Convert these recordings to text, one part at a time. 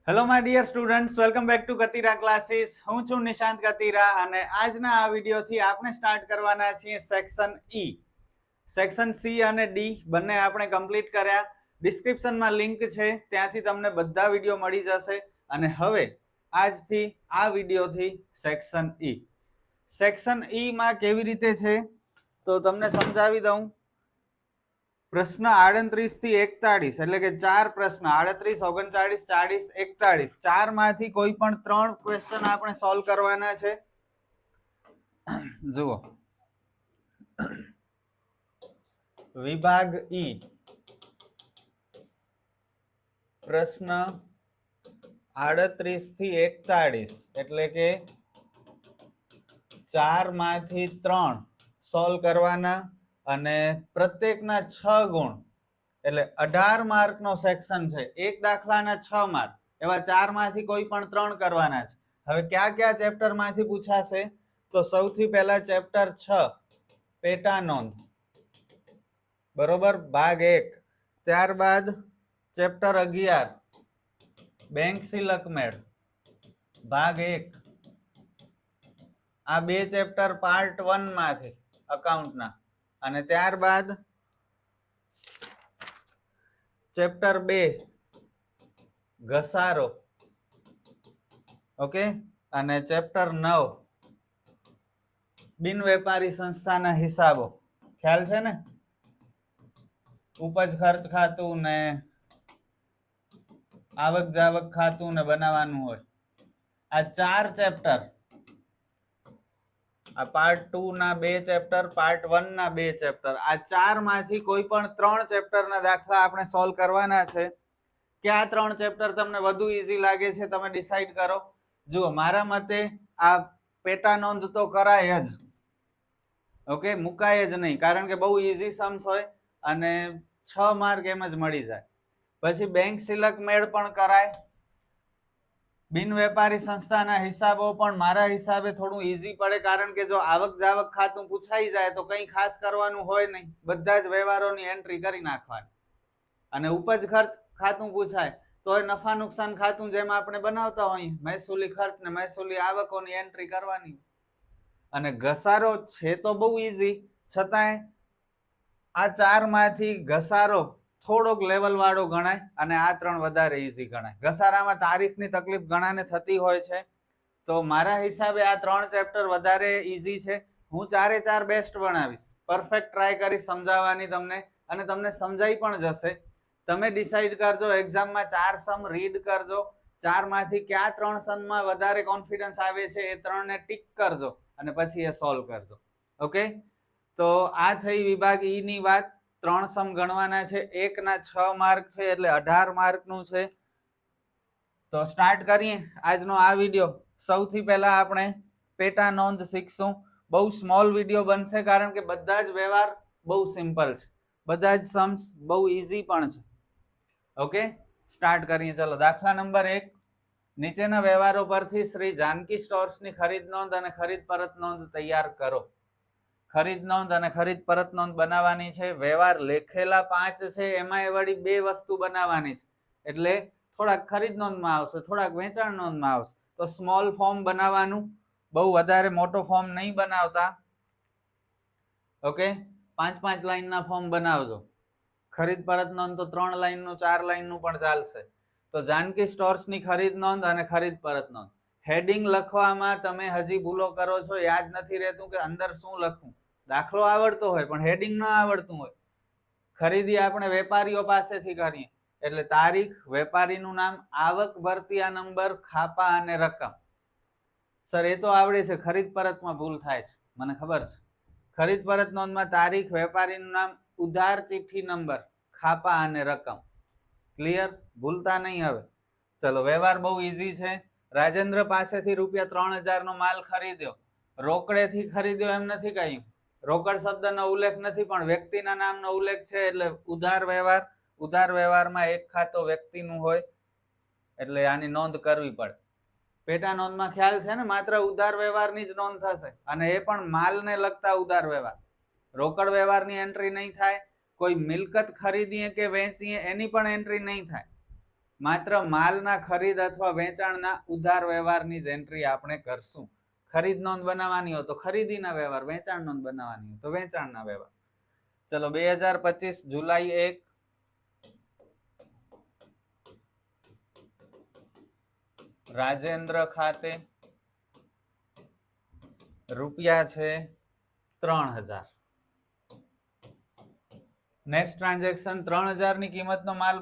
Hello my dear students, welcome back to Katira classes. હું છું નિશાંત કતીરા અને આજના આ વિડીયોથી આપણે સ્ટાર્ટ કરવાના છીએ સેક્શન ઈ. સેક્શન સી અને ડી બંને આપણે કમ્પ્લીટ કર્યા. ડિસ્ક્રિપ્શનમાં લિંક છે, ત્યાંથી તમને બધા વિડીયો મળી જશે. અને હવે આજથી આ વિડીયોથી સેક્શન ઈ. સેક્શન ઈ માં કેવી રીતે છે તો તમને સમજાવી દઉં. પ્રશ્ન 38 થી 41 એટલે કે 4 પ્રશ્ન 38, 39, 40, 41 ચાર માંથી કોઈ પણ 3 ક્વેશ્ચન આપણે સોલ્વ કરવાના છે. જુઓ, વિભાગ ઈ પ્રશ્ન 38 થી 41 એટલે કે 4 માંથી 3 સોલ્વ કરવાના અને પ્રત્યેકના 6 ગુણ એટલે 18 માર્કનો સેક્શન છે. એક દાખલાના 6 માર્ક, એવા 4 માંથી કોઈ પણ 3 કરવાના છે. હવે કયા કયા ચેપ્ટર માંથી પૂછાશે તો સૌથી પહેલા ચેપ્ટર 6 પેટા નોંધ, બરોબર, ભાગ 1. ત્યારબાદ ચેપ્ટર 11 બેંક સિલક મેળ, ભાગ 1. આ બે ચેપ્ટર પાર્ટ 1 માંથી અકાઉન્ટના. અને ત્યારબાદ ચેપ્ટર 2 ઘસારો, ઓકે, અને ચેપ્ટર 9 બિન વેપારી સંસ્થાના હિસાબો. ખ્યાલ છે ને, ઉપજ ખર્ચ ખાતું ને આવક જાવક ખાતું ને બનાવવાનું હોય. આ 4 ચેપ્ટર, આ પાર્ટ 2 ના 2 ચેપ્ટર, પાર્ટ 1 ના 2 ચેપ્ટર, આ 4 માંથી કોઈ પણ 3 ચેપ્ટરના દાખલા આપણે સોલ્વ કરવાના છે. કયા 3 ચેપ્ટર તમને વધુ ઈઝી લાગે છે તમે ડિસાઈડ કરો. જુઓ, મારા મતે આ પેટા નોંધ તો કરાય જ, ઓકે, મુકાય જ નહીં, કારણ કે બહુ ઈઝી સમ્સ હોય અને 6 માર્ક એમ જ મળી જાય. પછી બેંક સિલક મેળ પણ કરાય. બિન વેપારી સંસ્થાના હિસાબો પણ મારા હિસાબે થોડું ઈઝી પડે, કારણ કે જો આવક જાવક ખાતું પૂછાઈ જાય તો કંઈ ખાસ કરવાનું હોય નહીં, બધા જ વ્યવહારોની એન્ટ્રી કરી નાખવાની. અને ઉપજ ખર્ચ ખાતું પૂછાય તો નફા નુકસાન ખાતું જેમ આપણે બનાવતા હોઈએ, મહેસૂલી ખર્ચ ને મહેસૂલી આવકોની એન્ટ્રી કરવાની. અને ઘસારો છે તો બહુ ઈઝી, છતાંય આ 4 માંથી ઘસારો થોડોક લેવલ વાળો ગણાય અને આ 3 વધારે ઈઝી ગણાય. ઘસારામાં તારીખની તકલીફ ઘણાને થતી હોય છે, તો મારા હિસાબે આ 3 ચેપ્ટર વધારે ઈઝી છે. હું 4 બેસ્ટ બનાવીશ, પરફેક્ટ ટ્રાય કરીશ સમજાવવાની તમને, અને તમને સમજાઈ પણ જશે. તમે ડિસાઈડ કરજો, એક્ઝામમાં 4 સમ રીડ કરજો, 4 માંથી કયા 3 સમમાં વધારે કોન્ફિડન્સ આવે છે એ 3 ને ટીક કરજો અને પછી એ સોલ્વ કરજો. ઓકે, તો આ થઈ વિભાગ ઈ ની વાત. 3 સમ ગણવાના છે, 1 ના 6 માર્ક છે એટલે 18 માર્કનું છે. તો સ્ટાર્ટ કરીએ આજનો આ વિડીયો. સૌથી પહેલા આપણે પેટા નોંધ શીખશું. બહુ સ્મોલ વિડીયો બનશે, કારણ કે બધા જ વ્યવહાર બહુ સિમ્પલ છે, બધા જ સમ્સ બહુ ઈઝી પણ છે. ઓકે, સ્ટાર્ટ કરીએ. ચલો, દાખલા નંબર 1. નીચેના વ્યવહારો પરથી શ્રી જાનકી સ્ટોર્સની ખરીદ નોંધ અને ખરીદ પરત નોંધ તૈયાર કરો. ખરીદ નોંધ અને ખરીદ પરત નોંધ બનાવવાની છે. વ્યવહાર લેખેલા 5 છે, એમાં એ વળી 2 વસ્તુ બનાવવાની છે, એટલે થોડાક ખરીદ નોંધમાં આવશે, થોડાક વેચાણ નોંધમાં આવશે. તો સ્મોલ ફોર્મ બનાવવાનું, બહુ વધારે મોટો ફોર્મ નહીં બનાવતા. ઓકે, 5 લાઈનના ફોર્મ બનાવજો. ખરીદ પરત નોંધ તો 3 લાઈનનું 4 લાઈનનું પણ ચાલશે. તો જાનકી સ્ટોર્સની ખરીદ નોંધ અને ખરીદ પરત નોંધ. હેડિંગ લખવામાં તમે હજી ભૂલો કરો છો, યાદ નથી રહેતું કે અંદર શું લખવું. દાખલો આવડતો હોય પણ હેડિંગ ન આવડતું હોય. ખરીદી આપણે વેપારીઓ પાસેથી કરીએ એટલે તારીખ, વેપારીનું નામ, આવક, ભરતીયા નંબર, ખાપા અને રકમ. સર એ તો આવડે છે, ખરીદ પરતમાં ભૂલ થાય છે, મને ખબર છે. ખરીદ પરત નોંધમાં તારીખ, વેપારીનું નામ, ઉધાર ચિઠ્ઠી નંબર, ખાપા અને રકમ. ક્લિયર? ભૂલતા નહીં હવે. ચલો, વ્યવહાર બહુ ઈઝી છે. રાજેન્દ્ર પાસેથી ₹3000 નો માલ ખરીદ્યો. રોકડેથી ખરીદ્યો એમ નથી કહ્યું, રોકડ શબ્દનો ઉલ્લેખ નથી, પણ વ્યક્તિના નામનો ઉલ્લેખ છે એટલે ઉધાર વ્યવહાર. ઉધાર વ્યવહારમાં એક ખાતો વ્યક્તિનું હોય એટલે આની નોંધ કરવી પડે. પેટા નોંધમાં ખ્યાલ છે ને, માત્ર ઉધાર વ્યવહારની જ નોંધ થશે, અને એ પણ માલને લગતા ઉધાર વ્યવહાર. રોકડ વ્યવહારની એન્ટ્રી નહીં થાય. કોઈ મિલકત ખરીદીએ કે વેચીએ એની પણ એન્ટ્રી નહીં થાય. માત્ર માલના ખરીદ અથવા વેચાણના ઉધાર વ્યવહારની જ એન્ટ્રી આપણે કરશું. ખરીદ નોંધ બનાવવાની હોય તો ખરીદીના વ્યવહાર, વેચાણ નોંધ બનાવવાની હોય તો વેચાણના વ્યવહાર. ચલો 2025 જુલાઈ 1 રાજેન્દ્ર ખાતે રૂપિયા છે 3000. નેક્સ્ટ ટ્રાન્ઝેક્શન 3000 ની કિંમતનો માલ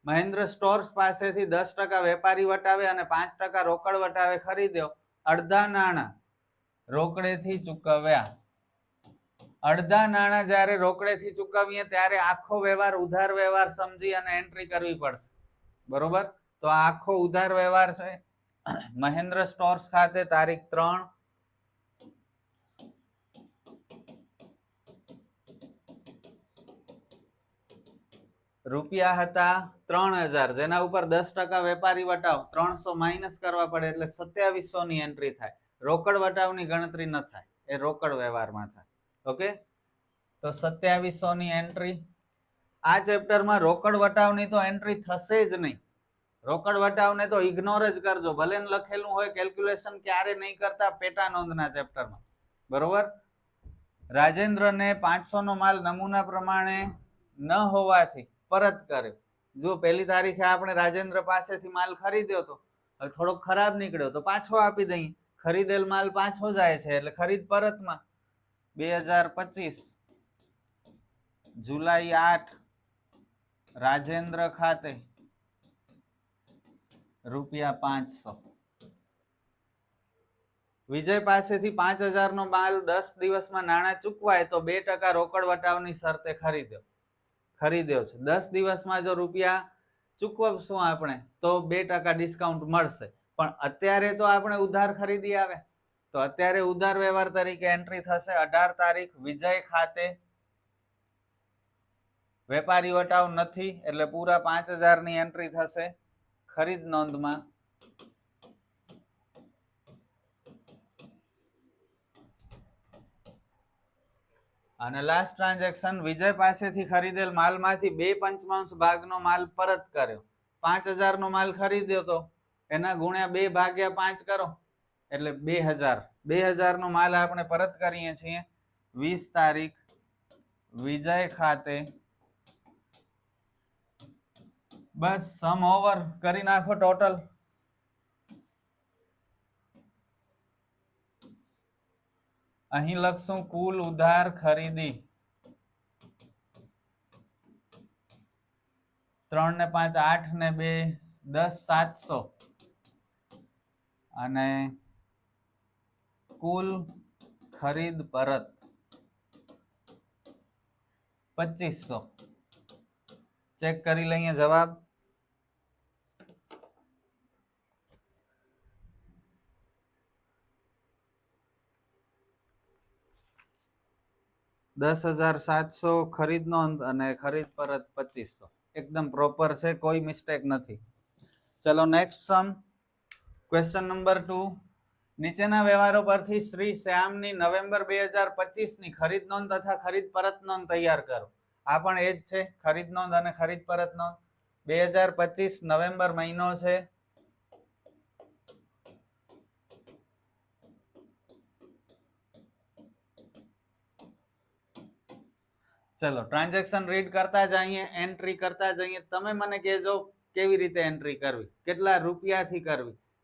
મહેન્દ્ર સ્ટોર્સ પાસેથી 10% વેપારી વટાવે અને 5% રોકડ વટાવે ખરીદ્યો. અડધા નાણાં રોકડેથી ચૂકવ્યા. અડધા નાણાં જ્યારે રોકડેથી ચૂકવીએ ત્યારે આખો વ્યવહાર ઉધાર વ્યવહાર સમજી અને એન્ટ્રી કરવી પડશે. બરોબર? તો આ આખો ઉધાર વ્યવહાર છે મહેન્દ્ર સ્ટોર્સ ખાતે તારીખ 3 રૂપિયા હતા 3000, જેના ઉપર 10% વેપારી વટાવ 300 માઇનસ કરવા પડે એટલે 2700 ની એન્ટ્રી થાય. રોકડ વટાવની ગણતરી ન થાય, એ રોકડ વ્યવહારમાં થાય. ઓકે, તો 2700 ની એન્ટ્રી. આ ચેપ્ટરમાં રોકડ વટાવની તો એન્ટ્રી થશે જ નહીં. રોકડ વટાવને તો ઇગ્નોર જ કરજો, ભલે લખેલું હોય કેલ્ક્યુલેશન ક્યારે નહીં કરતા પેટા નોંધના ચેપ્ટરમાં. બરોબર? રાજેન્દ્રને 500 નો માલ નમૂના પ્રમાણે ન હોવાથી પરત કર્યો. જો પહેલી તારીખે આપણે રાજેન્દ્ર પાસેથી માલ ખરીદ્યો હતો, હવે થોડોક ખરાબ નીકળ્યો તો પાછો આપી દઈએ. ખરીદેલ માલ પાછો જાય છે એટલે ખરીદ પરતમાં 2025 જુલાઈ 8 રાજેન્દ્ર ખાતે રૂપિયા 500. વિજય પાસેથી 5000 નો માલ 10 દિવસમાં નાણાં ચૂકવાય તો 2% રોકડ વટાવની શરતે ખરીદ્યો છે. 10 દિવસમાં જો રૂપિયા ચૂકવશું આપણે તો 2% ડિસ્કાઉન્ટ મળશે. પણ અત્યારે તો આપણે ઉધાર ખરીદી આવે, તો અત્યારે ઉધાર વ્યવહાર તરીકે એન્ટ્રી થશે 18 તારીખ વિજય ખાતે વેપારી વટાવ નથી એટલે પૂરા 5000 ની એન્ટ્રી થશે ખરીદ નોંધમાં. અને લાસ્ટ ટ્રાન્ઝેક્શન વિજય પાસેથી ખરીદેલ માલમાંથી 2/5 ભાગનો માલ પરત કર્યો. 5000 નો માલ ખરીદ્યો તો એના ગુણ્યા 2/5 કરો એટલે 2000. 2000 નો માલ આપણે પરત કરીએ છીએ 20 તારીખ વિજય ખાતે. બસ સમ ઓવર કરી નાખો ટોટલ. અહીં લખશું કુલ ઉધાર ખરીદી 3 ને 5 8 ને 2 10 700 અને કુલ ખરીદ પરત 2500. ચેક કરી લઈએ જવાબ. $10,700 ખરીદ નોંધ અને ખરીદ પરત 2500. એકદમ પ્રોપર છે, કોઈ મિસ્ટેક નથી. ચલો નેક્સ્ટ સમ. Question number 2. નીચેના વ્યવહારો પરથી શ્રી શ્યામની નવેમ્બર 2025 ની ખરીદ નોંધ તથા ખરીદ પરત નોંધ તૈયાર કરો. આ પણ એ જ છે, ખરીદ નોંધ અને ખરીદ પરત નોંધ. 2025 નવેમ્બર મહિનો છે. ચલો ટ્રાન્ઝેક્શન રીડ કરતા જઈએ, એન્ટ્રી કરતા જઈએ. તમે મને કહેજો કેવી રીતે એન્ટ્રી કરવી, કેટલા રૂપિયાથી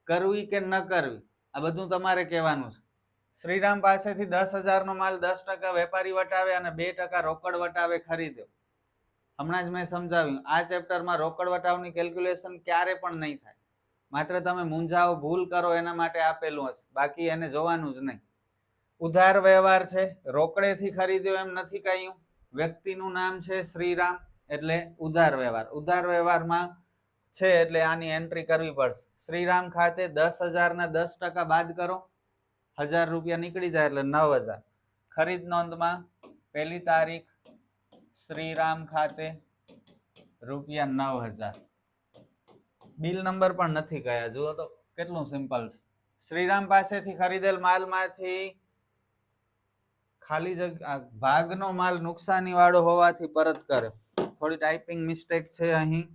કરવી કે ન કરવી, આ બધું તમારે કહેવાનું છે. શ્રીરામ પાસેથી 10,000 નો માલ 10% વેપારી વટાવે અને 2% રોકડ વટાવે ખરીદ્યો. હમણાં જ મેં સમજાવ્યું, આ ચેપ્ટરમાં રોકડ વટાવની કેલ્ક્યુલેશન ક્યારે પણ નહીં થાય. માત્ર તમે મૂંઝાઓ, ભૂલ કરો એના માટે આપેલું હશે, બાકી એને જોવાનું જ નહીં. ઉધાર વ્યવહાર છે, રોકડેથી ખરીદ્યો એમ નથી કહ્યું. વ્યક્તિનું નામ છે શ્રીરામ એટલે ઉધાર વ્યવહાર. ઉધાર વ્યવહારમાં છે એટલે આની એન્ટ્રી કરવી પડશે. શ્રીરામ ખાતે 10,000 ના 10% બાદ કરો, 1000 રૂપિયા નીકળી જાય એટલે 9000. ખરીદ નોંધમાં પહેલી તારીખ શ્રીરામ ખાતે રૂપિયા 9000. બિલ નંબર પણ નથી કયા, જુઓ તો કેટલું સિમ્પલ છે. શ્રીરામ પાસેથી ખરીદેલ માલમાંથી ખાલી જગ્યા ભાગનો માલ નુકસાની વાળો હોવાથી પરત કર્યો. થોડી ટાઈપિંગ મિસ્ટેક છે અહીં.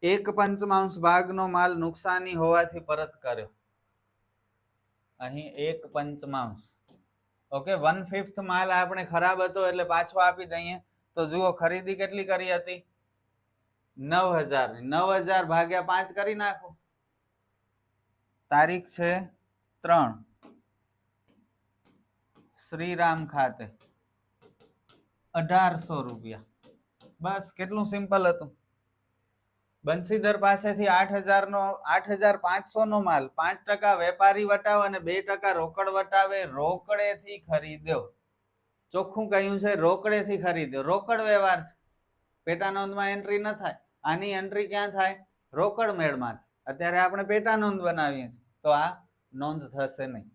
1/5 ભાગનો માલ નુકસાની હોવાથી પરત કર્યો. અહીં 1/5. ઓકે, 1/5 માલ આપણે ખરાબ હતો એટલે પાછો આપી દઈએ. તો જુઓ ખરીદી કેટલી કરી હતી? 9000. 9000 ભાગ્યા 5 કરી નાખો. તારીખ છે 3. શ્રીરામ ખાતે 1800 રૂપિયા. બસ, કેટલું સિમ્પલ હતું. બંસીધર પાસેથી 8500 નો માલ 5% વેપારી વટાવ અને 2% રોકડ વટાવે રોકડેથી ખરીદ્યો. ચોખ્ખું કહ્યું છે રોકડેથી ખરીદ્યો. રોકડ વ્યવહાર છે, પેટા નોંધમાં એન્ટ્રી ન થાય. આની એન્ટ્રી ક્યાં થાય? રોકડ મેળમાં. અત્યારે આપણે પેટા નોંધ બનાવીએ છીએ તો આ નોંધ થશે નહીં.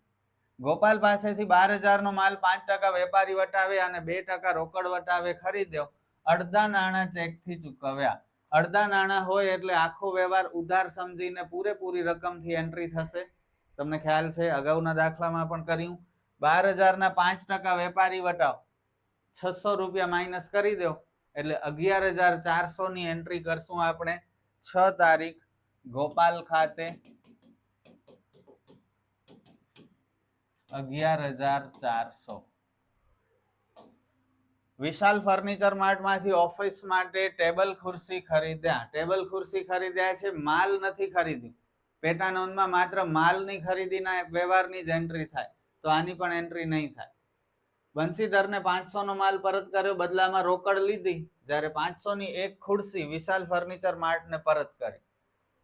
ગોપાલ પાસેથી 12000 નો માલ 5% વેપારી વટાવે અને 2% રોકડ વટાવે ખરીદ્યો. અડધા નાણાં ચેકથી ચૂકવ્યા. અડધા નાણાં હોય એટલે આખો વ્યવહાર ઉધાર સમજીને પૂરેપૂરી રકમથી એન્ટ્રી થશે. તમને ખ્યાલ છે, અગાઉના દાખલામાં પણ કર્યું. 12000 ના 5% વેપારી વટાવ 600 રૂપિયા માઇનસ કરી દો એટલે 11400 ની એન્ટ્રી કરશું આપણે. 6 તારીખ ગોપાલ ખાતે 11400. વિશાલ ફર્નિચર માર્ટ માંથી ઓફિસ માટે ટેબલ ખુરશી ખરીદ્યા. ટેબલ ખુરશી ખરીદ્યા છે, માલ નથી ખરીદ્યું. પેટા નોંધમાં માત્ર માલની ખરીદીના વ્યવહારની જ એન્ટ્રી થાય, તો આની પણ એન્ટ્રી નહીં થાય. બંસીધરને 500 નો માલ પરત કર્યો, બદલામાં રોકડ લીધી, જ્યારે 500 ની એક ખુરશી વિશાલ ફર્નિચર માર્ટને પરત કરી.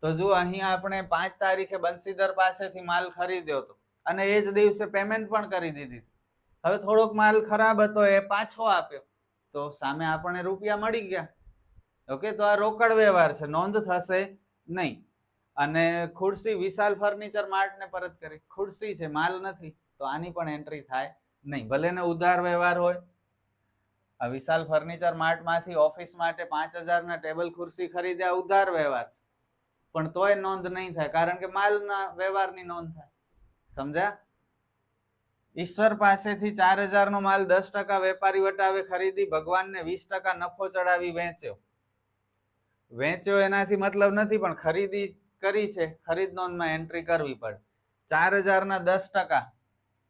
તો જો અહીં આપણે 5 તારીખે બંસીધર પાસેથી માલ ખરીદ્યો હતો અને એ જ દિવસે પેમેન્ટ પણ કરી દીધી. હવે થોડોક માલ ખરાબ હતો, એ પાછો આપ્યો, તો સામે આપણને રૂપિયા મળી ગયા. ઓકે, તો આ રોકડ વ્યવહાર છે, નોંધ થશે નહીં. અને ખુરશી વિશાલ ફર્નિચર માર્ટને પરત કરી. ખુરશી છે, માલ નથી, તો આની પણ એન્ટ્રી થાય નહીં, ભલે ને ઉધાર વ્યવહાર હોય. આ વિશાલ ફર્નિચર માર્ટમાંથી ઓફિસ માટે 5000 ના ટેબલ ખુરશી ખરીદ્યા, ઉધાર વ્યવહાર છે, પણ તોય નોંધ નહીં થાય, કારણ કે માલના વ્યવહારની નોંધ થાય. સમજ્યા? ઈશ્વર પાસેથી 4000 નો માલ 10% વેપારી વટાવે ખરીદી, ભગવાનને 20% નફો ચડાવી વેચ્યો. વેચ્યો એનાથી મતલબ નથી, પણ ખરીદી કરી છે, ખરીદ નોંધમાં એન્ટ્રી કરવી પડે. 4000 ના 10%,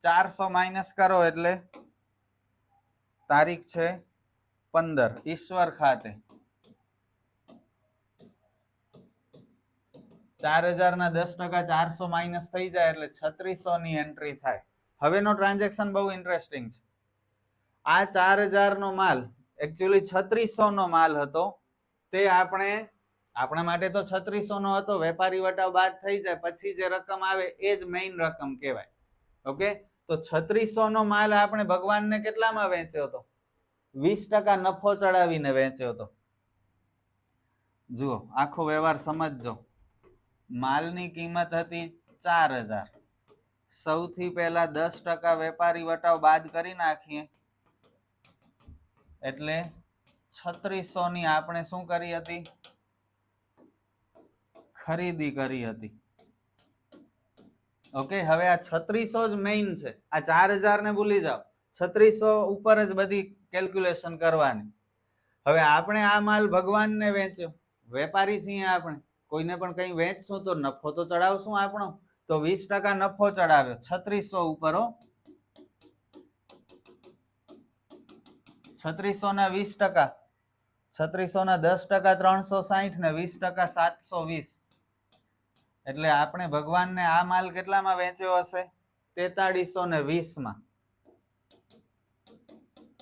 400 માઇનસ કરો એટલે તારીખ છે 15. ઈશ્વર ખાતે 4000 ના 10%, 400 માઇનસ થઈ જાય એટલે 3600 ની એન્ટ્રી થાય. હવેનો ટ્રાન્ઝેક્શન બહુ ઇન્ટરેસ્ટિંગ છે. આ 4000 નો માલ એકચ્યુઅલી 3600 નો માલ હતો. તે આપણા માટે તો 3600 નો હતો, વેપારી વટાવ બાદ થઈ જાય પછી જે રકમ આવે એ જ મેઇન રકમ કહેવાય. ઓકે, તો 3600 નો માલ આપણે ભગવાનને કેટલામાં વેચ્યો હતો? 20% નફો ચડાવીને વેચ્યો હતો. જુઓ, આખો વ્યવહાર સમજજો. માલની કિંમત હતી 4000. સૌથી પહેલા 10% વેપારી વટાવ બાદ કરી નાખીએ એટલે 3600 ની આપણે શું કરી હતી? ખરીદી કરી હતી. ઓકે, હવે આ 3600 જ મેઇન છે. આ 4000 ને ભૂલી જાઓ, 3600 ઉપર જ બધી કેલ્ક્યુલેશન કરવાની. હવે આપણે આ માલ ભગવાનને વેચ્યો, વેપારી છીએ આપણે, કોઈને પણ કંઈ વેચશું તો નફો તો ચડાવશું આપણો. તો 20% નફો ચડાવ્યો 3600 ઉપર. 3600 ના 20%, 3600 ના 10% 360 ને 20% 720. એટલે આપણે ભગવાનને આ માલ કેટલામાં વેચ્યો હશે? 4320 માં.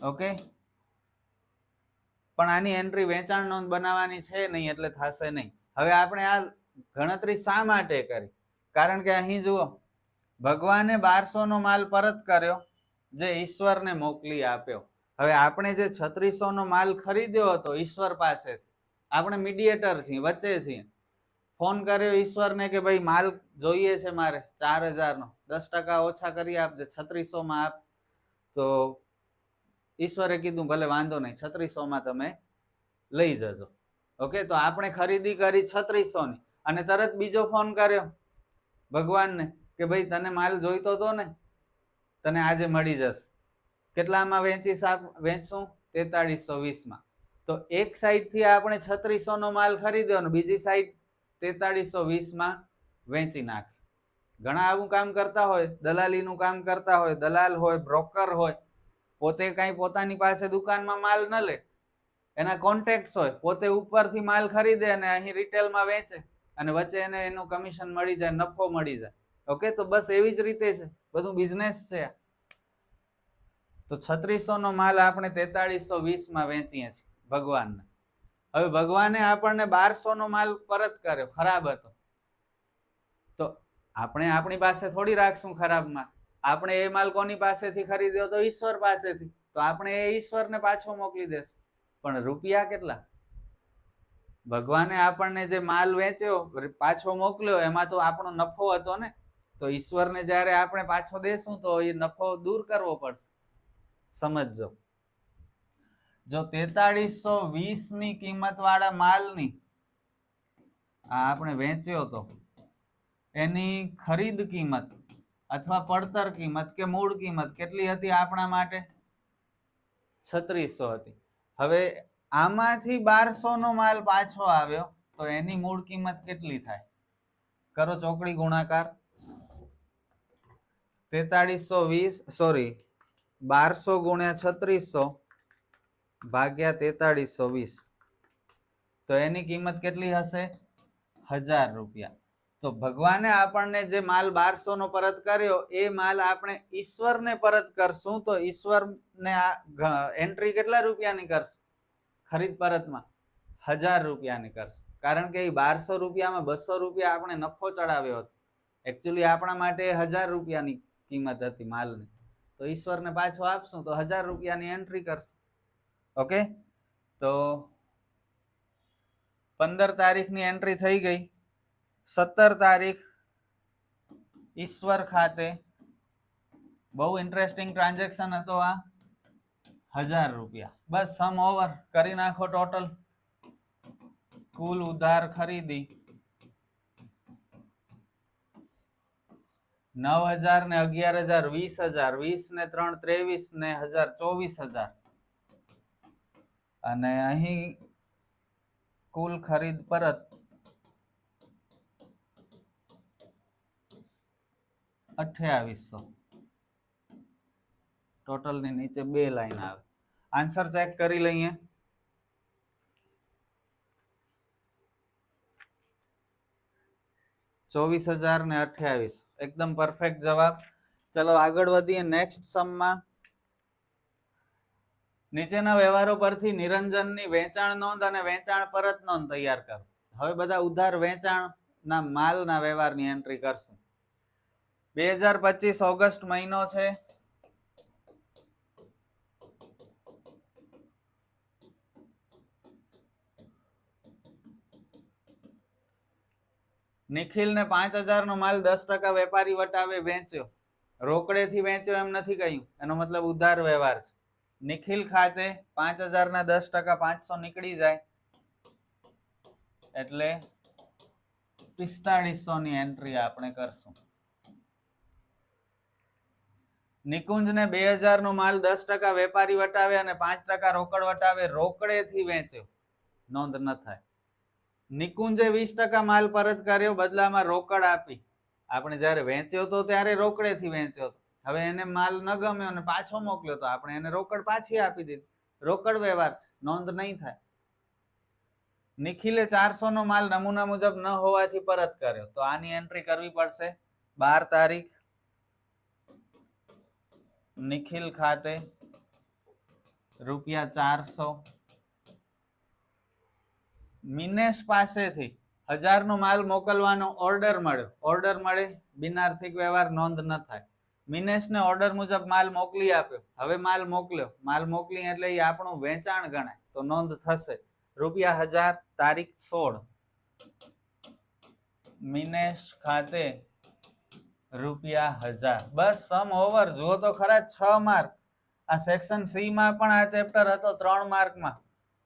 ઓકે, પણ આની એન્ટ્રી વેચાણ નોંધ બનાવવાની છે નહીં, એટલે થશે નહીં. હવે આપણે આ ગણતરી શા માટે કરી? કારણ કે અહીં જુઓ, ભગવાને 1200 નો માલ પરત કર્યો, જે ઈશ્વરને મોકલી આપ્યો. હવે આપણે જે 3600 નો માલ ખરીદ્યો હતો ઈશ્વર પાસે, આપણે મીડિયેટર છીએ, વચ્ચે છીએ. ફોન કર્યો ઈશ્વરને કે ભાઈ માલ જોઈએ છે મારે 4000 નો, 10% ઓછા કરી આપજે, 3600 માં આપ. તો ઈશ્વરે કીધું ભલે વાંધો નહીં, 3600 માં તમે લઈ જજો. ઓકે, તો આપણે ખરીદી કરી 3600 ની અને તરત બીજો ફોન કર્યો ભગવાનને કે ભાઈ તને માલ જોઈતો હતો ને, તને આજે મળી જશે. કેટલામાં વેચશું? 4320 માં. તો એક સાઈડ થી આપણે 3600 નો માલ ખરીદ્યો અને બીજી સાઈડ 4320 માં વેચી નાખે. ઘણા આવું કામ કરતા હોય, દલાલીનું કામ કરતા હોય, દલાલ હોય, બ્રોકર હોય, પોતે કઈ પોતાની પાસે દુકાનમાં માલ ન લે, એના કોન્ટેક્ટ હોય, પોતે ઉપરથી માલ ખરીદે અને અહીં રિટેલમાં વેચે અને વચ્ચે એને એનું કમિશન મળી જાય, નફો મળી જાય. ઓકે, તો બસ એવી જ રીતે છે, બધું બિઝનેસ છે. તો 3600 નો માલ આપણે 4320 માં વેચીએ છીએ ભગવાનને. હવે ભગવાને આપણને 1200 નો માલ પરત કર્યો, ખરાબ હતો. તો આપણે આપણી પાસે થોડી રાખશું ખરાબમાં. આપણે એ માલ કોની પાસેથી ખરીદ્યો? તો ઈશ્વર પાસેથી. તો આપણે એ ઈશ્વરને પાછો મોકલી દેશું. પણ રૂપિયા કેટલા? ભગવાને આપણને જે માલ વેચ્યો પાછો મોકલ્યો એમાં તો આપણો નફો હતો ને. તો ઈશ્વરને જ્યારે આપણે પાછો દેશું તો એ નફો દૂર કરવો પડશે. સમજજો, જો 4320 ની કિંમત વાળા માલની આપણે વેચ્યો તો એની ખરીદ કિંમત અથવા પડતર કિંમત કે મૂળ કિંમત કેટલી હતી આપણા માટે? 3600 હતી. હવે આમાંથી 1200 નો માલ પાછો આવ્યો તો એની મૂળ કિંમત કેટલી થાય? કરો ચોકડી ગુણાકાર. 1200 ગુણ્યા 3600 ભાગ્યા 4320, તો એની કિંમત કેટલી હશે? 1000 રૂપિયા. તો ભગવાને આપણને જે માલ 1200 નો પરત કર્યો એ માલ આપણે ઈશ્વરને પરત કરશું તો ઈશ્વરને એન્ટ્રી કેટલા રૂપિયાની કરશું? ખરીદ પરતમાં 1000 રૂપિયાની કરશું. કારણ કે એ 1200 રૂપિયામાં 200 રૂપિયા આપણે નફો ચડાવ્યો હતો. એકચ્યુઅલી આપણા માટે 1000 રૂપિયાની કિંમત હતી માલની. તો ઈશ્વરને પાછો આપશું તો 1000 રૂપિયાની એન્ટ્રી કરશું. ઓકે, તો 15 તારીખની એન્ટ્રી થઈ ગઈ. 17 તારીખ ઈશ્વર ખાતે બહુ ઇન્ટરેસ્ટિંગ ટ્રાન્ઝેક્શન હતો આ. 1000 રૂપિયા. બસ સમ ઓવર કરી નાખો. ટોટલ કુલ ઉધાર ખરીદી 9000 ને 11000 20000, 20 ને 3 23 ને 1000 24000 અને અહીં કુલ ખરીદ પરત 2800. ટોટલ ની નીચે 2 લાઈન આવે. આન્સર ચેક કરી લઈએ. $24,000 ને 28 એકદમ પરફેક્ટ જવાબ. ચલો આગળ વધીએ નેક્સ્ટ સમમાં. નીચેના વ્યવહારો પરથી નિરંજનની વેચાણ નોંધ અને વેચાણ પરત નોંધ તૈયાર કરો. હવે બધા ઉધાર વેચાણના માલના વ્યવહારની એન્ટ્રી કરશું. 2025 ઓગસ્ટ મહિનો છે. નિખિલને 5000 નો માલ 10% વેપારી વટાવે વેચ્યો. રોકડેથી વેચ્યો એમ નથી કહ્યું, એનો મતલબ ઉધાર વ્યવહાર છે. નિખિલ ખાતે 5000 ના 10% 500 નીકળી જાય એટલે 4500 ની એન્ટ્રી આપણે કરશું. નિકુંજને 2000 નો માલ 10% વેપારી વટાવે અને 5% રોકડ વટાવે રોકડેથી વેચ્યો, નોંધ ન થાય. નિકુંજે 20% માલ પરત કર્યો, બદલામાં રોકડ આપી. આપણે જ્યારે વેચ્યો તો ત્યારે રોકડેથી વેચ્યો હતો. હવે એને માલ ન ગમ્યો અને પાછો મોકલ્યો તો આપણે એને રોકડ પાછી આપી દીધી. રોકડ વ્યવહાર છે, નોંધ નહીં થાય. નિખિલે 400 નો માલ નમૂના મુજબ ન હોવાથી પરત કર્યો, તો આની એન્ટ્રી કરવી પડશે. 12 તારીખ નિખિલ ખાતે ₹400. મિનેશ પાસેથી 1000 નો માલ મોકલવાનો ઓર્ડર મળ્યો. ઓર્ડર મળે બિનઆર્થિક વ્યવહાર, નોંધ ન થાય. મિનેશને ઓર્ડર મુજબ માલ મોકલી આપ્યો. હવે માલ મોકલ્યો, માલ મોકલી એટલે એ આપણું વેચાણ ગણાય, તો નોંધ થશે. ₹1000 તારીખ 16 મિનેશ ખાતે ₹1000. બસ સમ ઓવર. જુઓ તો ખરા 6 માર્ક. આ સેક્શન સી માં પણ આ ચેપ્ટર હતો 3 માર્કમાં,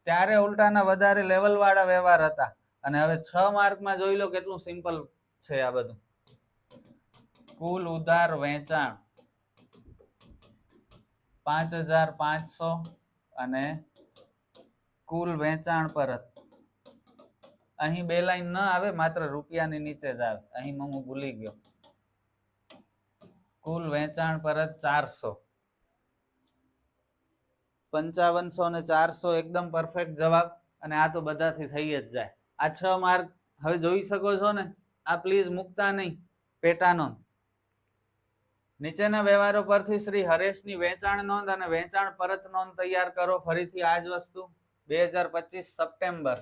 ત્યારે ઉલટાના વધારે લેવલ વાળા વ્યવહાર હતા. અને હવે 6 માર્કમાં જોઈ લો કેટલું સિમ્પલ છે આ બધું. કુલ ઉધાર વેચાણ 5500 અને કુલ વેચાણ પરત. અહીં બે લાઈન ન આવે, માત્ર રૂપિયાની નીચે જ આવે. અહીં હું ભૂલી ગયો. કુલ વેચાણ પરત 400. 5500 ને 400 એકદમ પરફેક્ટ જવાબ. અને આ તો બધાથી થઈ જ જાય. આ 6 માર્ક હવે જોઈ શકો છો ને. આ પ્લીઝ મૂકતા નહીં. પેટા નોંધ. નીચેના વ્યવહારો પરથી શ્રી હરેશની વેચાણ નોંધ અને વેચાણ પરત નોંધ તૈયાર કરો. ફરીથી આ જ વસ્તુ. 2025 સપ્ટેમ્બર.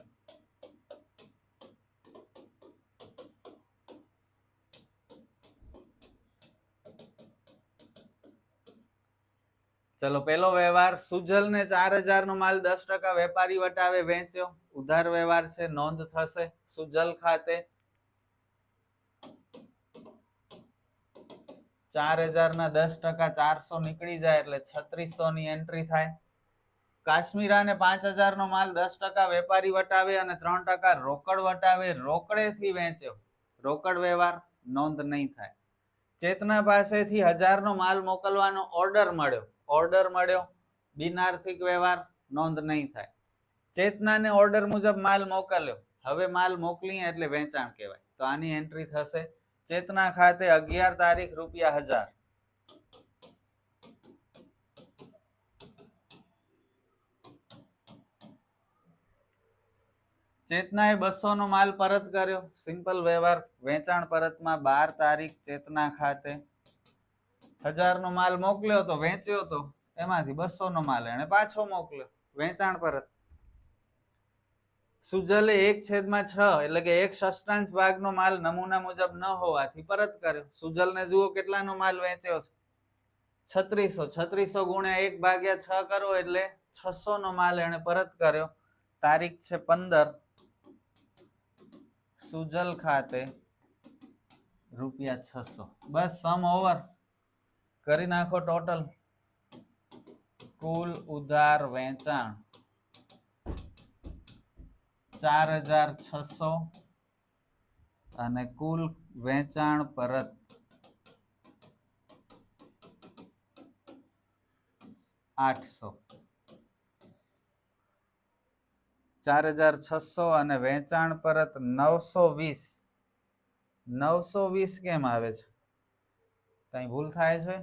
ચલો પેલો વ્યવહાર, સુજલ ને 4000 નો માલ 10% વેપારી વટાવે વેચ્યો. ઉધાર વ્યવહાર છે, નોંધ થશે. સુજલ ખાતે 4000 ના 10% 400 નીકળી જાય એટલે 3600 ની એન્ટ્રી થાય. કાશ્મીરા ને 5000 નો માલ 10% વેપારી વટાવે અને 3% રોકડ વટાવે રોકડેથી વેચ્યો. રોકડ વ્યવહાર, નોંધ નહીં થાય. ચેતના પાસેથી 1000 નો માલ મોકલવાનો ઓર્ડર મળ્યો. ઓર્ડર મળ્યો, બિનઆર્થિક વ્યવહાર, નોંધ નહીં થાય. ચેતનાને ઓર્ડર મુજબ માલ મોકલ્યો. હવે માલ મોકલી એટલે વેચાણ કહેવાય. તો આની એન્ટ્રી થશે. ચેતના ખાતે 11 તારીખ ₹1000. ચેતનાએ 200 નો માલ પરત કર્યો. સિમ્પલ વ્યવહાર. વેચાણ પરતમાં 12 તારીખ ચેતના ખાતે 1000 નો માલ મોકલ્યો તો વેચ્યો તો એમાંથી 200 નો માલ એને પાછો મોકલ્યો. વેચાણ પરત. સુજલે 1/6 એટલે કે 1/6 ભાગનો માલ નમૂના મુજબ ન હોવાથી પરત કર્યો. સુજલને જુઓ કેટલાનો માલ વેચ્યો છે, 3600. 3600 ગુણ્યા 1/6 કરો એટલે 600 નો માલ એને પરત કર્યો. તારીખ છે 15. સુજલ ખાતે ₹600. બસ સમ ઓવર. કરી નાખો ટોટલ. કુલ ઉધાર વેચાણ 4600 અને કુલ વેચાણ પરત 800. 4600 અને વેચાણ પરત 920. 920 કેમ આવે છે? કઈ ભૂલ થાય છે?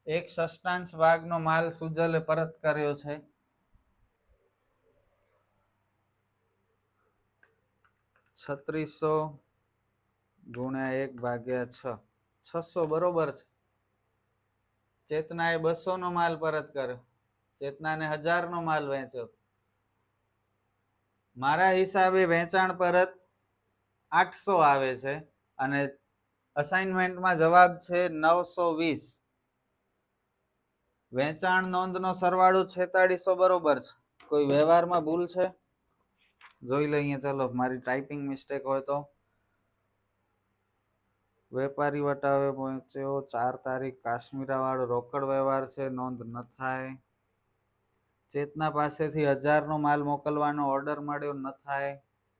1/6 ભાગનો માલ સુજલે પરત કર્યો છે. ₹3600 ગુણ્યા 1/6. 600 બરોબર છે. ચેતનાએ 200 નો માલ પરત કર્યો. ચેતનાને 1000 નો માલ વેચ્યો. મારા હિસાબે વેચાણ પરત 800 આવે છે અને અસાઇનમેન્ટમાં જવાબ છે 920. વેચાણ નોંધનો સરવાળો 4600 બરોબર છે. કોઈ વ્યવહારમાં ભૂલ છે? જોઈ લઈએ. ચલો, મારી ટાઈપિંગ મિસ્ટેક હોય તો. વેપારી વટાવે પહોંચ્યો 4 તારીખ. કાશ્મીરા વાળો રોકડ વ્યવહાર છે, નોંધ ન થાય. ચેતના પાસેથી 1000 નો માલ મોકલવાનો ઓર્ડર મળ્યો, ન થાય.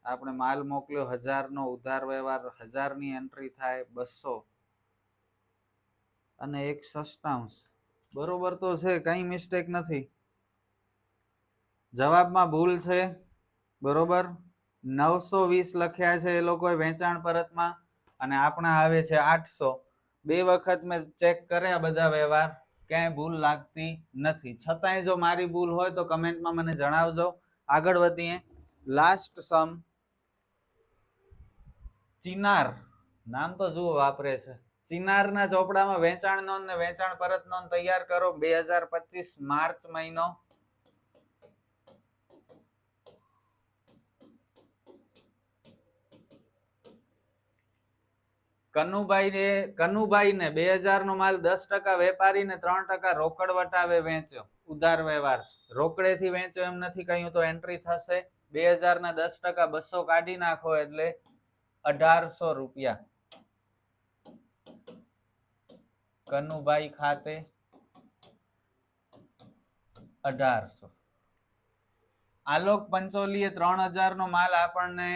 આપણે માલ મોકલ્યો 1000 નો, ઉધાર વ્યવહાર 1000 ની એન્ટ્રી થાય. 200 અને 1/6 બરોબર તો છે, કઈ મિસ્ટેક નથી. જવાબમાં ભૂલ છે. બરોબર. 920 લખ્યા છે એ લોકોએ વેચાણ પરતમાં અને આપણા આવે છે 800. બે વખત મેં ચેક કર્યા બધા વ્યવહાર, ક્યાંય ભૂલ લાગતી નથી. છતાંય જો મારી ભૂલ હોય તો કમેન્ટમાં મને જણાવજો. આગળ વધીએ. લાસ્ટ સમ. ચિનાર, નામ તો જુઓ વાપરે છે. ચિનારના ચોપડામાં વેચાણ નોંધ ને વેચાણ પરત નોંધ તૈયાર કરો. 2025 માર્ચ મહિનો. કનુભાઈને 2000 નો માલ 10% વેપારીને 3% રોકડ વટાવે વેચ્યો. ઉધાર વ્યવહાર. રોકડેથી વેચ્યો એમ નથી કહ્યું તો એન્ટ્રી થશે. 2000 ના 10% 200 કાઢી નાખો એટલે 1800 રૂપિયા. કનુભાઈ ખાતે 1800. આલોક પંચોલીએ 3000 નો માલ આપણને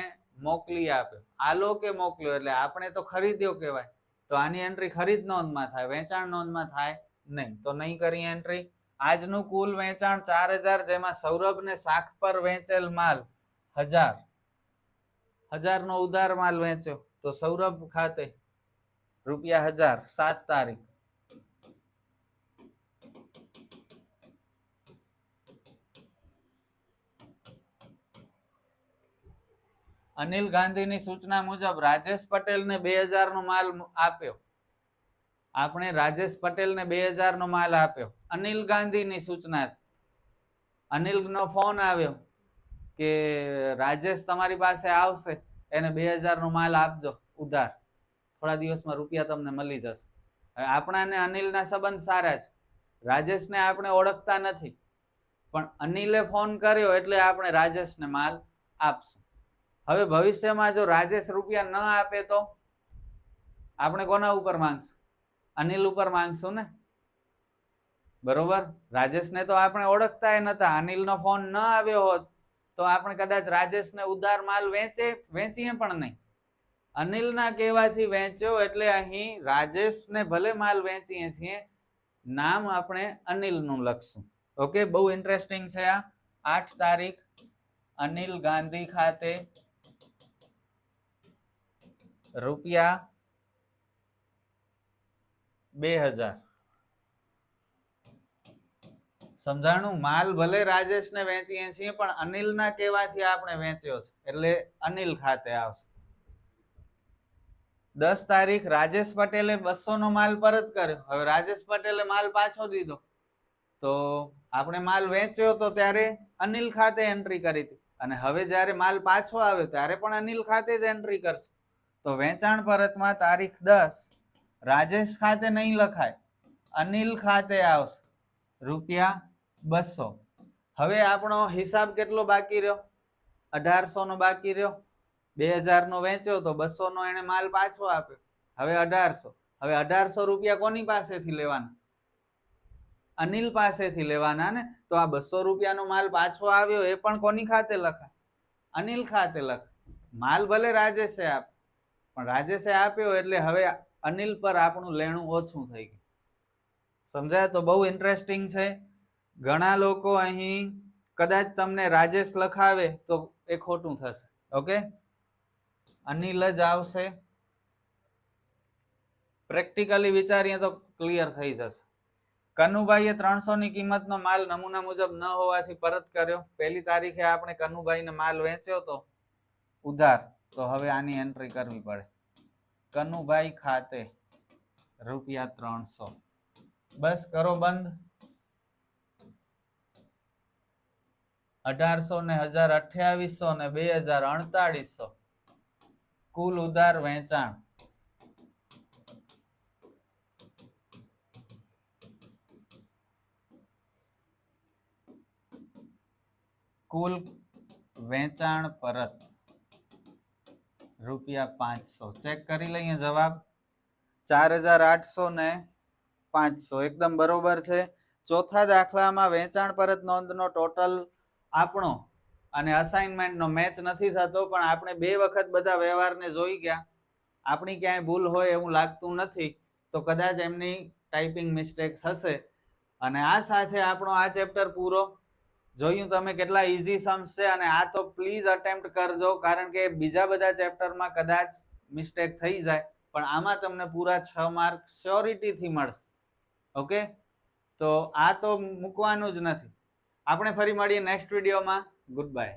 મોકલી આપ્યો. આલોકે મોકલ્યો એટલે આપણે તો ખરીદ્યો કહેવાય. તો આની એન્ટ્રી ખરીદ નોંધમાં થાય, વેચાણ નોંધમાં થાય નહીં. તો નહીં કરી એન્ટ્રી. આજનું કુલ વેચાણ 4000, જેમાં સૌરભને શાખ પર વેચેલ માલ 1000 નો ઉધાર માલ વેચ્યો તો સૌરભ ખાતે ₹1000 7 તારીખ. અનિલ ગાંધીની સૂચના મુજબ રાજેશ પટેલને 2000 નો માલ આપ્યો. આપણે રાજેશ પટેલને 2000 નો માલ આપ્યો. અનિલ ગાંધીની સૂચના છે. અનિલનો ફોન આવ્યો કે રાજેશ તમારી પાસે આવશે, એને 2000 નો માલ આપજો ઉધાર, થોડા દિવસમાં રૂપિયા તમને મળી જશે. આપણા ને અનિલના સંબંધ સારા છે. રાજેશને આપણે ઓળખતા નથી, પણ અનિલે ફોન કર્યો એટલે આપણે રાજેશને માલ આપશું. હવે ભવિષ્યમાં જો રાજેશ રૂપિયા ન આપે તો આપણે કોના ઉપર માંગશું? અનિલ ઉપર માંગશું ને, બરોબર? રાજેશને તો આપણે ઓળખતા નતા. અનિલનો ફોન ન આવ્યો હોત તો આપણે કદાચ રાજેશને ઉધાર માલ વેચીએ પણ નહીં. અનિલના કહેવાથી વેચ્યો એટલે અહીં રાજેશને ભલે માલ વેચીએ છીએ, નામ આપણે અનિલનું લખશું. ઓકે, બહુ ઇન્ટરેસ્ટિંગ છે આ. 8 તારીખ અનિલ ગાંધી ખાતે ₹2000. સમજાણું? માલ ભલે રાજેશને વેચીએ છીએ પણ અનિલના કહેવાથી આપણે વેચ્યો છે એટલે અનિલ ખાતે આવશે. 10 તારીખ રાજેશ પટેલે 200 નો માલ પરત કર્યો. હવે રાજેશ પટેલે માલ પાછો દીધો તો આપણે માલ વેચ્યો તો ત્યારે અનિલ ખાતે એન્ટ્રી કરી હતી, અને હવે જ્યારે માલ પાછો આવ્યો ત્યારે પણ અનિલ ખાતે જ એન્ટ્રી કરશે. તો વેચાણ પરતમાં તારીખ 10 રાજેશ ખાતે નહીં લખાય, અનિલ ખાતે આવશે ₹200. હવે આપણો હિસાબ કેટલો બાકી રહ્યો? 1800 નો બાકી રહ્યો. 2000 નો વેચ્યો તો 200 નો એને માલ પાછો આપ્યો. હવે 1800. હવે 1800 રૂપિયા કોની પાસેથી લેવાના? અનિલ પાસેથી લેવાના ને. તો આ 200 રૂપિયાનો માલ પાછો આવ્યો એ પણ કોની ખાતે લખાય? અનિલ ખાતે લખાય. માલ ભલે રાજેશે આપ્યો પણ રાજેશે આપ્યો એટલે હવે અનિલ પર આપણું લેણું ઓછું થઈ ગયું. સમજાય? તો બહુ ઇન્ટરેસ્ટિંગ છે. ઘણા લોકો અહીં કદાચ તમને રાજેશ લખાવે તો એ ખોટું થશે. ઓકે, અનિલ જ આવશે. પ્રેક્ટિકલી વિચારીએ તો ક્લિયર થઈ જશે. કનુભાઈએ 300 ની કિંમતનો માલ નમૂના મુજબ ન હોવાથી પરત કર્યો. 1 તારીખે આપણે કનુભાઈને માલ વેચ્યો તો ઉધાર, તો હવે આની એન્ટ્રી કરવી પડે. કનુભાઈ ખાતે ₹300. બસ કરો બંધ. 1800 ને 1028 ને 2048 કુલ ઉધાર વેચાણ. કુલ વેચાણ પરત ₹500. ચેક કરી લઈએ જવાબ. 4800 ને 500 એકદમ બરોબર છે. ચોથા દાખલામાં વેચાણ પરત નોંધનો ટોટલ આપણો અને અસાઇનમેન્ટનો મેચ નથી થતો, પણ આપણે 2 વખત બધા વ્યવહારને જોઈ ગયા. આપણી ક્યાંય ભૂલ હોય એવું લાગતું નથી, તો કદાચ એમની ટાઈપિંગ મિસ્ટેક હશે. અને આ સાથે આપણો આ ચેપ્ટર પૂરો. જોયું તમે કેટલા ઈઝી સમ્સ છે, અને આ તો પ્લીઝ અટેમ્પ્ટ કરજો, કારણ કે બીજા બધા ચેપ્ટરમાં કદાચ મિસ્ટેક થઈ જાય, પણ આમાં તમને પૂરા 6 માર્ક શ્યોરિટીથી મળશે. ઓકે, તો આ તો મૂકવાનું જ નથી. આપણે ફરી મળીએ નેક્સ્ટ વિડીયોમાં. Good bye.